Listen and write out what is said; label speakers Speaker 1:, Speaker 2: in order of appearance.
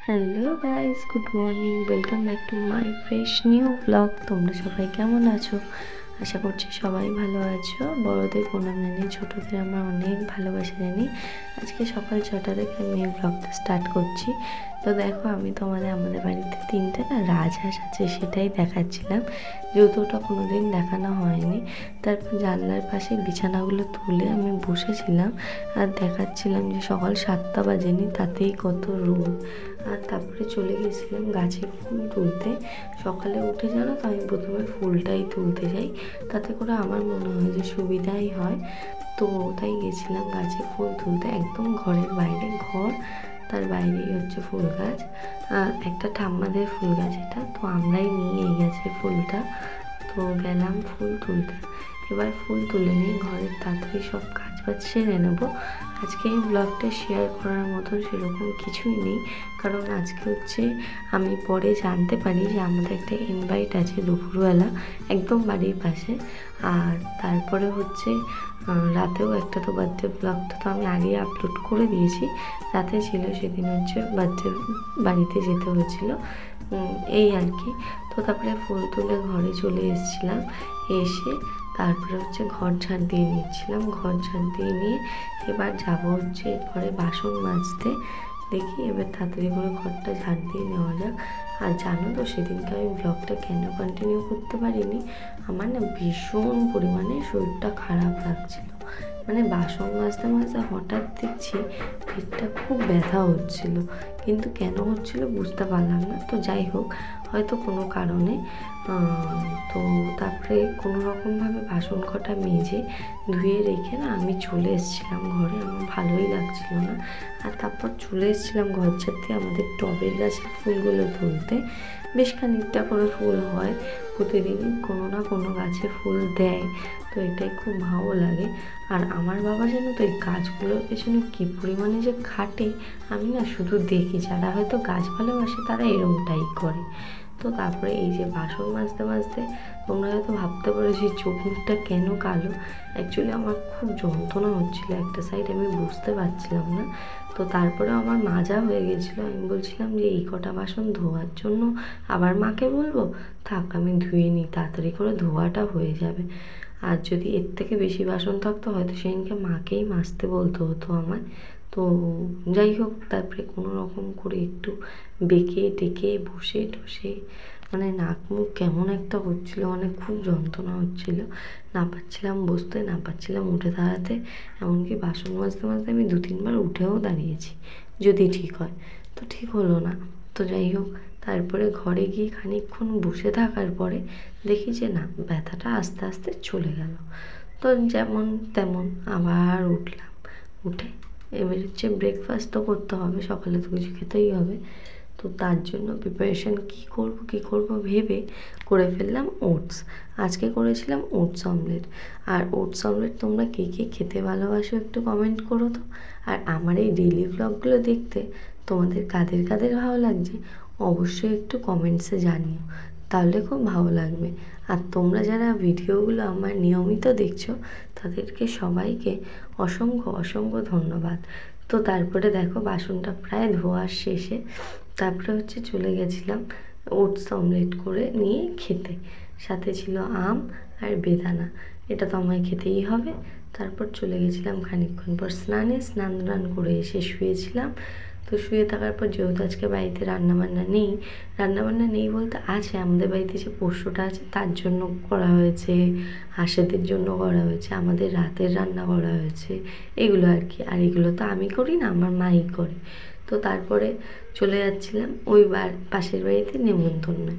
Speaker 1: Hello guys, good morning. Welcome back to my fresh new blog. তোমরা সবাই কেমন আছো? আশা করছি সবাই ভালো আছো। বড়দের প্রণাম জানিয়ে ছোটোদের আমার অনেক ভালোবাসা জানি। আজকে সকাল 6টা থেকে আমি এই ব্লগটা স্টার্ট করছি। তো দেখো, আমি তোমাদের আমাদের বাড়িতে 3টে রাজহাঁস আছে, সেটাই দেখাচ্ছিলাম, যেহেতু ওটা কোনো দিন দেখানো হয়নি। তারপর জানলার পাশে বিছানাগুলো তুলে আমি বসেছিলাম আর দেখাচ্ছিলাম যে সকাল 7টা বাজেনি, তাতেই কত রোদ। আর তারপরে চলে গেছিলাম গাছে ফুল তুলতে। সকালে উঠে জানো তো, আমি প্রথমে ফুলটাই তুলতে যাই, তাতে করে আমার মনে হয় যে সুবিধাই হয়। তো তাই গেছিলাম গাছে ফুল তুলতে, একদম ঘরের বাইরে, ঘর তার বাইরেই হচ্ছে ফুল গাছ। একটা ঠাম্মাদের ফুল গাছ এটা, তো আমরাই নিয়ে এই গাছের ফুলটা। তো গেলাম ফুল তুলতে। এবার ফুল তুলে নিয়ে ঘরের তাড়াতাড়ি সব কাজ বাজ সেরে নেবো। আজকে এই ব্লগটা শেয়ার করার মতন সেরকম কিছুই নেই, কারণ আজকে হচ্ছে আমি পরে জানতে পারি যে আমাদের একটা ইনভাইট আছে দুপুরবেলা, একদম বাড়ির পাশে। আর তারপরে হচ্ছে রাতেও একটা, তো বার্থডে ব্লগটা তো আমি আগেই আপলোড করে দিয়েছি, রাতে ছিল। সেদিন হচ্ছে বার্থডে বাড়িতে যেতে হয়েছিল, এই আর কি। তো তারপরে ফুল তুলে ঘরে চলে এসেছিলাম। এসে তারপরে হচ্ছে ঘর ঝাড় দিয়ে নিচ্ছিলাম। ঘর ঝাড় দিয়ে নিয়ে এবার যাবো হচ্ছে ঘরে বাসন মাজতে। দেখি এবার তাড়াতাড়ি করে ঘরটা ঝাড় দিয়ে নেওয়া যাক। আর জানো তো, সেদিনকে আমি ব্লগটা কেন কন্টিনিউ করতে পারিনি, আমার না ভীষণ পরিমাণে শরীরটা খারাপ লাগছিল। মানে বাসন মাজতে মাজতে হঠাৎ দেখছি পেটটা খুব ব্যথা হচ্ছিল, কিন্তু কেন হচ্ছিল বুঝতে পারলাম না। তো যাই হোক, হয়তো কোনো কারণে। তো তারপরে কোনো রকমভাবে বাসন কটা মেজে ধুয়ে রেখে না আমি চলে এসেছিলাম ঘরে। আমার ভালোই লাগছিল না। আর তারপর চলে এসেছিলাম ঘর ছাড়তে আমাদের টবের গাছের ফুলগুলো তুলতে। বেশ খানিকটা করে ফুল হয় প্রতিদিন, কোনো না কোনো গাছে ফুল দেয়, তো এটাই খুব ভালো লাগে। আর আমার বাবা জানো তো, এই গাছগুলোর পেছনে কী পরিমাণে যে খাটে, আমি না শুধু দেখি। যারা হয়তো গাছ ভালোবাসে তারা এরকমটাই করে। তো তারপরে এই যে বাসন মাজতে মাজতে তোমরা হয়তো ভাবতে পারো যে চোখ মুখটা কেন কালো। অ্যাকচুয়ালি আমার খুব যন্ত্রণা হচ্ছিলো একটা সাইড, আমি বুঝতে পারছিলাম না। তো তারপরে আমার মাজা হয়ে গেছিলো। আমি বলছিলাম যে এই কটা বাসন ধোয়ার জন্য আবার মাকে বলবো, থাক আমি ধুয়ে নিই, তাড়াতাড়ি করে ধোয়াটা হয়ে যাবে। আর যদি এর থেকে বেশি বাসন থাকতো হয়তো সেদিনকে মাকেই মাজতে বলতে হতো আমার। তো যাই হোক, তারপরে কোনো রকম করে একটু বেঁকে টেকে বসে টসে, মানে নাক মুখ কেমন একটা হচ্ছিলো, মানে খুব যন্ত্রণা হচ্ছিলো। না পারছিলাম বসতে, না পারছিলাম উঠে দাঁড়াতে। এমনকি বাসন মাজতে মাজতে আমি 2-3বার উঠেও দাঁড়িয়েছি, যদি ঠিক হয়। তো ঠিক হলো না। তো যাই হোক, তারপরে ঘরে গিয়ে খানিকক্ষণ বসে থাকার পরে দেখি যে না, ব্যথাটা আস্তে আস্তে চলে গেল। তো যেমন তেমন আবার উঠলাম। উঠে এবার হচ্ছে ব্রেকফাস্ট তো করতে হবে, সকালে তো কিছু খেতেই হবে। তো তার জন্য প্রিপারেশান কী করব ভেবে করে ফেললাম ওটস। আজকে করেছিলাম ওটস অমলেট। আর ওটস অমলেট তোমরা কে কে খেতে ভালোবাসো একটু কমেন্ট করো তো। আর আমার এই ডেইলি ব্লগগুলো দেখতে তোমাদের কাদের কাদের ভালো লাগছে অবশ্যই একটু কমেন্টসে জানিও, তাহলে খুব ভালো লাগবে। আর তোমরা যারা ভিডিওগুলো আমার নিয়মিত দেখছো তাদেরকে সবাইকে অসংখ্য অসংখ্য ধন্যবাদ। তো তারপরে দেখো, বাসনটা প্রায় ধোয়ার শেষে। তারপরে হচ্ছে চলে গেছিলাম ওটস অমলেট করে নিয়ে খেতে। সাথে ছিল আম আর বেদানা, এটা তো আমায় খেতেই হবে। তারপর চলে গেছিলাম খানিকক্ষণ পর স্নান করে এসে শুয়েছিলাম। তো শুয়ে থাকার পর, যেহেতু আজকে বাড়িতে রান্নাবান্না নেই বলতে আছে, আমাদের বাড়িতে যে পোষ্যটা আছে তার জন্য করা হয়েছে, হাঁসেদের জন্য করা হয়েছে, আমাদের রাতের রান্না করা হয়েছে, এগুলো আর কি। আর এগুলো তো আমি করি না, আমার মাই করে। তো তারপরে চলে যাচ্ছিলাম ওই পাশের বাড়িতে নেমন্তন্নে।